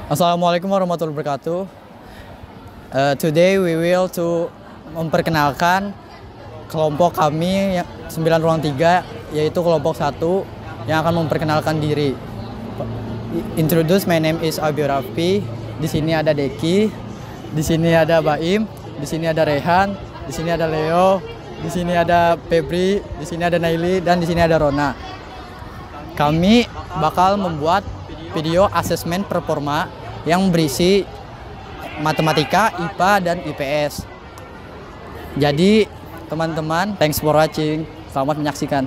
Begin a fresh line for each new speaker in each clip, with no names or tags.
Assalamualaikum warahmatullahi wabarakatuh. Today we will memperkenalkan kelompok kami yang 9 ruang 3, yaitu kelompok 1 yang akan memperkenalkan diri. Introduce, my name is Abi Rafi. Di sini ada Deki, di sini ada Baim, di sini ada Rehan, di sini ada Leo, di sini ada Febri, di sini ada Naili, dan di sini ada Rona. Kami bakal membuat video asesmen performa yang berisi matematika, IPA, dan IPS. Jadi teman-teman, thanks for watching. Selamat menyaksikan.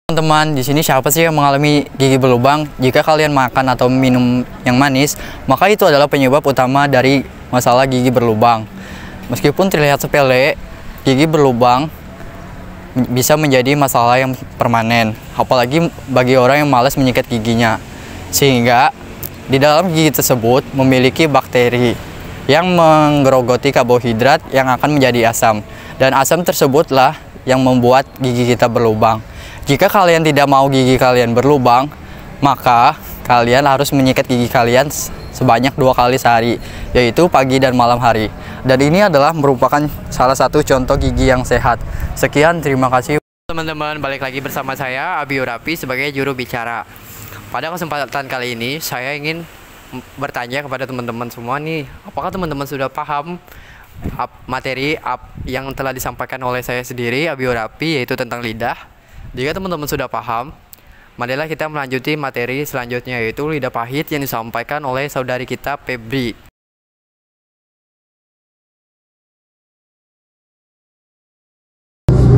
Teman-teman, di sini siapa sih yang mengalami gigi berlubang? Jika kalian makan atau minum yang manis, maka itu adalah penyebab utama dari masalah gigi berlubang. Meskipun terlihat sepele, gigi berlubang bisa menjadi masalah yang permanen, apalagi bagi orang yang malas menyikat giginya. Sehingga di dalam gigi tersebut memiliki bakteri yang menggerogoti karbohidrat yang akan menjadi asam. Dan asam tersebutlah yang membuat gigi kita berlubang. Jika kalian tidak mau gigi kalian berlubang, maka kalian harus menyikat gigi kalian sebanyak 2 kali sehari, yaitu pagi dan malam hari. Dan ini adalah merupakan salah satu contoh gigi yang sehat. Sekian, terima kasih. Teman-teman, balik lagi bersama saya, Abi Rafi, sebagai juru bicara. Pada kesempatan kali ini, saya ingin bertanya kepada teman-teman semua nih, apakah teman-teman sudah paham materi yang telah disampaikan oleh saya sendiri, Abi Rafi, yaitu tentang lidah? Jika teman-teman sudah paham, marilah kita melanjuti materi selanjutnya, yaitu lidah pahit yang disampaikan oleh saudari kita, Febri.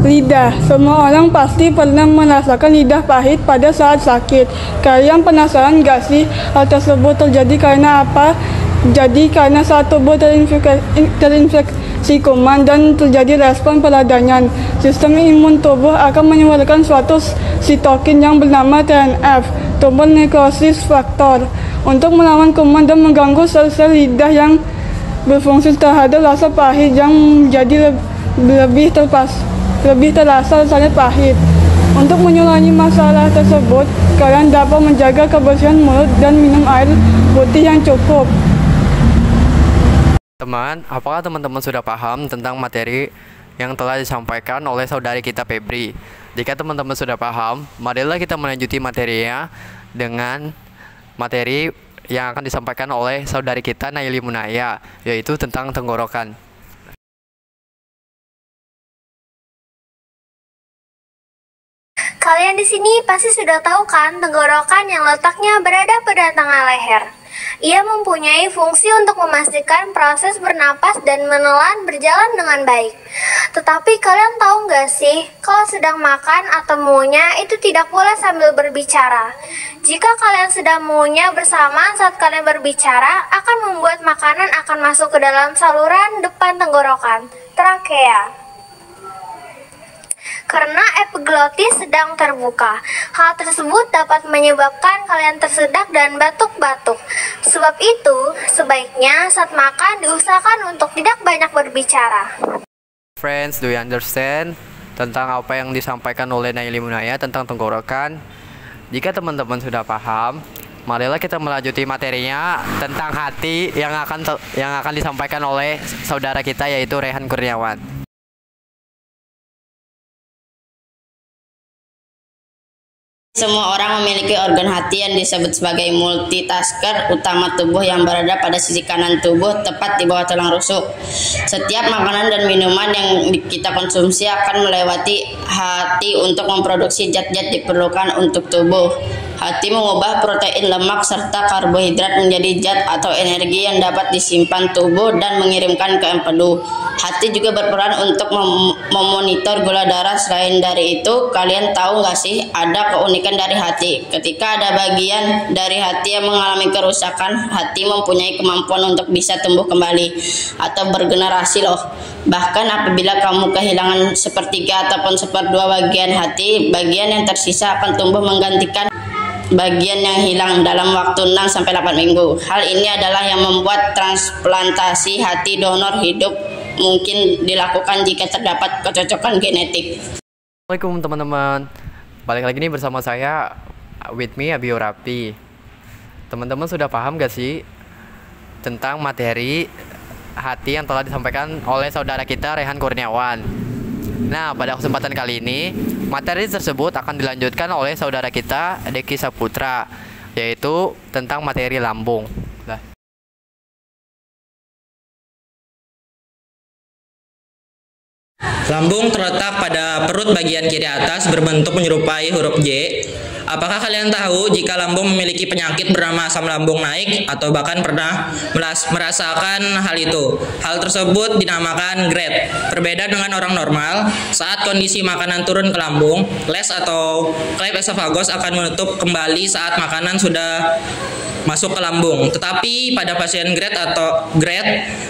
Lidah. Semua orang pasti pernah merasakan lidah pahit pada saat sakit. Kalian penasaran gak sih hal tersebut terjadi karena apa? Jadi karena saat tubuh terinfeksi kuman dan terjadi respon peradangan, sistem imun tubuh akan mengeluarkan suatu sitokin yang bernama TNF, tumor necrosis factor, untuk melawan kuman dan mengganggu sel-sel lidah yang berfungsi terhadap rasa pahit yang menjadi lebih terasa rasanya pahit. Untuk mengurangi masalah tersebut, kalian dapat menjaga kebersihan mulut dan minum air putih yang cukup.
Teman, apakah teman-teman sudah paham tentang materi yang telah disampaikan oleh saudari kita, Febri? Jika teman-teman sudah paham, marilah kita melanjuti materinya dengan materi yang akan disampaikan oleh saudari kita, Naili Munaya, yaitu tentang tenggorokan.
Kalian di sini pasti sudah tahu kan tenggorokan yang letaknya berada pada tengah leher. Ia mempunyai fungsi untuk memastikan proses bernapas dan menelan berjalan dengan baik. Tetapi kalian tahu nggak sih, kalau sedang makan atau mengunyah itu tidak boleh sambil berbicara. Jika kalian sedang mengunyah bersamaan saat kalian berbicara, akan membuat makanan akan masuk ke dalam saluran depan tenggorokan, trakea. Karena epiglottis sedang terbuka. Hal tersebut dapat menyebabkan kalian tersedak dan batuk-batuk. Sebab itu, sebaiknya saat makan diusahakan untuk tidak banyak berbicara.
Friends, do you understand tentang apa yang disampaikan oleh Naili Munaya tentang tenggorokan? Jika teman-teman sudah paham, marilah kita melanjuti materinya tentang hati yang akan disampaikan oleh saudara kita, yaitu Rehan Kurniawan.
Semua orang memiliki organ hati yang disebut sebagai multitasker utama tubuh yang berada pada sisi kanan tubuh, tepat di bawah tulang rusuk. Setiap makanan dan minuman yang kita konsumsi akan melewati hati untuk memproduksi zat-zat diperlukan untuk tubuh. Hati mengubah protein, lemak, serta karbohidrat menjadi zat atau energi yang dapat disimpan tubuh dan mengirimkan ke empedu. Hati juga berperan untuk memonitor gula darah. Selain dari itu, kalian tahu nggak sih ada keunikan dari hati? Ketika ada bagian dari hati yang mengalami kerusakan, hati mempunyai kemampuan untuk bisa tumbuh kembali atau bergenerasi loh. Bahkan apabila kamu kehilangan sepertiga ataupun seperdua bagian hati, bagian yang tersisa akan tumbuh menggantikan bagian yang hilang dalam waktu 6-8 minggu. Hal ini adalah yang membuat transplantasi hati donor hidup mungkin dilakukan jika terdapat kecocokan genetik.
Assalamualaikum teman-teman. Balik lagi nih bersama saya, with me Abio Rapi. Teman-teman sudah paham gak sih tentang materi hati yang telah disampaikan oleh saudara kita Rehan Kurniawan? Nah, pada kesempatan kali ini, materi tersebut akan dilanjutkan oleh saudara kita Deki Saputra, yaitu tentang materi lambung. Nah,
lambung terletak pada perut bagian kiri atas berbentuk menyerupai huruf J. Apakah kalian tahu jika lambung memiliki penyakit bernama asam lambung naik atau bahkan pernah merasakan hal itu? Hal tersebut dinamakan GERD. Berbeda dengan orang normal, saat kondisi makanan turun ke lambung, les atau klep esophagus akan menutup kembali saat makanan sudah masuk ke lambung. Tetapi pada pasien GERD,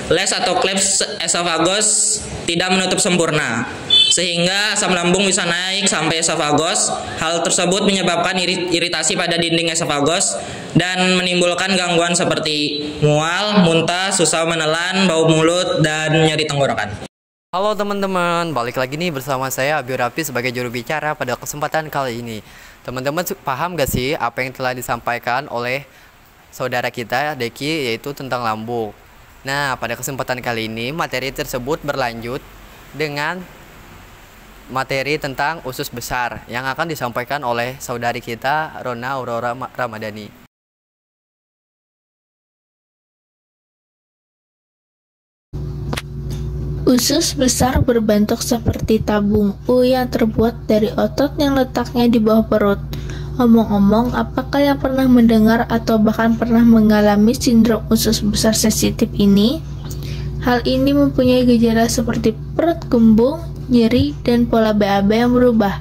les atau klep esophagus tidak menutup sempurna, sehingga asam lambung bisa naik sampai esophagus. Hal tersebut menyebabkan iritasi pada dinding esophagus dan menimbulkan gangguan seperti mual, muntah, susah menelan, bau mulut, dan nyeri tenggorokan.
halo teman-teman, balik lagi nih bersama saya Abio Rapi sebagai juru bicara pada kesempatan kali ini. Teman-teman paham gak sih apa yang telah disampaikan oleh saudara kita Deki, yaitu tentang lambung? Nah, pada kesempatan kali ini materi tersebut berlanjut dengan materi tentang usus besar yang akan disampaikan oleh saudari kita Rona Aurora Ramadhani.
Usus besar berbentuk seperti tabung U yang terbuat dari otot yang letaknya di bawah perut. Omong-omong, apakah yang pernah mendengar atau bahkan pernah mengalami sindrom usus besar sensitif ini? Hal ini mempunyai gejala seperti perut kembung, nyeri, dan pola BAB yang berubah.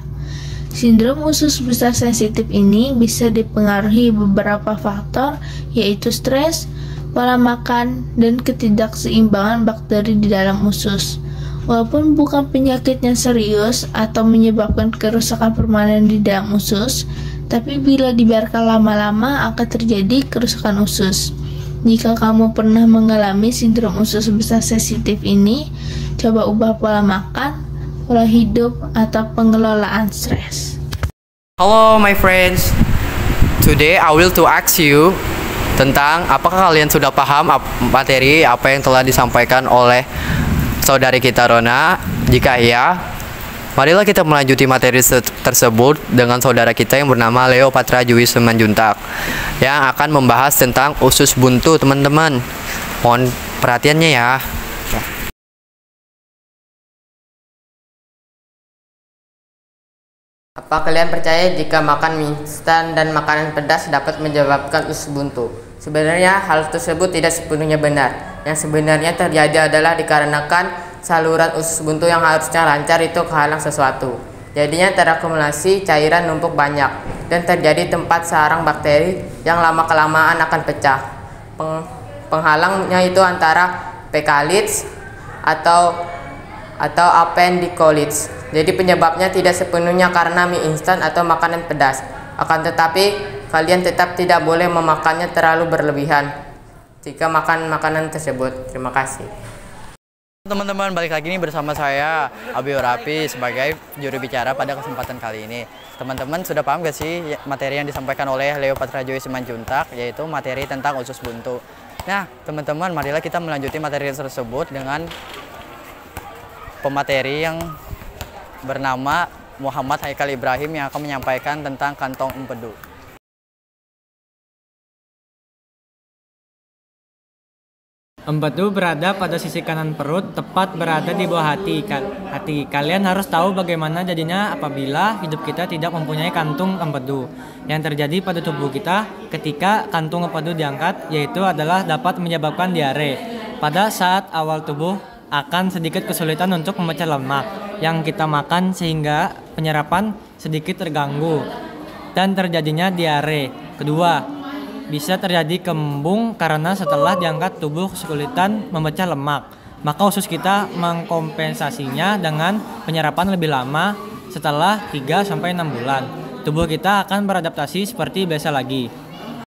Sindrom usus besar sensitif ini bisa dipengaruhi beberapa faktor, yaitu stres, pola makan, dan ketidakseimbangan bakteri di dalam usus. Walaupun bukan penyakit yang serius atau menyebabkan kerusakan permanen di dalam usus, tapi bila dibiarkan lama-lama akan terjadi kerusakan usus. Jika kamu pernah mengalami sindrom usus besar sensitif ini, coba ubah pola makan, pola hidup, atau pengelolaan stres.
Halo my friends, today I will to ask you tentang apakah kalian sudah paham materi apa yang telah disampaikan oleh saudari kita Rona. Jika iya, marilah kita melanjuti materi tersebut dengan saudara kita yang bernama Leo Patra Jui Simanjuntak yang akan membahas tentang usus buntu, teman-teman. Mohon perhatiannya ya.
Apa kalian percaya jika makan mie instan dan makanan pedas dapat menyebabkan usus buntu? Sebenarnya hal tersebut tidak sepenuhnya benar. Yang sebenarnya terjadi adalah dikarenakan saluran usus buntu yang harusnya lancar itu kehalang sesuatu. Jadinya terakumulasi cairan numpuk banyak dan terjadi tempat sarang bakteri yang lama-kelamaan akan pecah. Penghalangnya itu antara fecalities atau appendicolitis. Jadi penyebabnya tidak sepenuhnya karena mie instan atau makanan pedas. Akan tetapi kalian tetap tidak boleh memakannya terlalu berlebihan jika makan makanan tersebut. Terima kasih.
Teman-teman, balik lagi nih bersama saya Abio Rapi sebagai juru bicara pada kesempatan kali ini. Teman-teman sudah paham gak sih materi yang disampaikan oleh Leo Patra Jui Simanjuntak, yaitu materi tentang usus buntu. Nah, teman-teman, marilah kita melanjuti materi tersebut dengan pemateri yang bernama Muhammad Haikal Ibrahim yang akan menyampaikan tentang kantong empedu.
Empedu berada pada sisi kanan perut, tepat berada di bawah hati. Kalian harus tahu bagaimana jadinya apabila hidup kita tidak mempunyai kantung empedu. Yang terjadi pada tubuh kita ketika kantung empedu diangkat, yaitu adalah dapat menyebabkan diare. Pada saat awal tubuh akan sedikit kesulitan untuk memecah lemak yang kita makan sehingga penyerapan sedikit terganggu dan terjadinya diare. Kedua, bisa terjadi kembung karena setelah diangkat tubuh kesulitan memecah lemak. Maka usus kita mengkompensasinya dengan penyerapan lebih lama setelah 3-6 bulan. Tubuh kita akan beradaptasi seperti biasa lagi.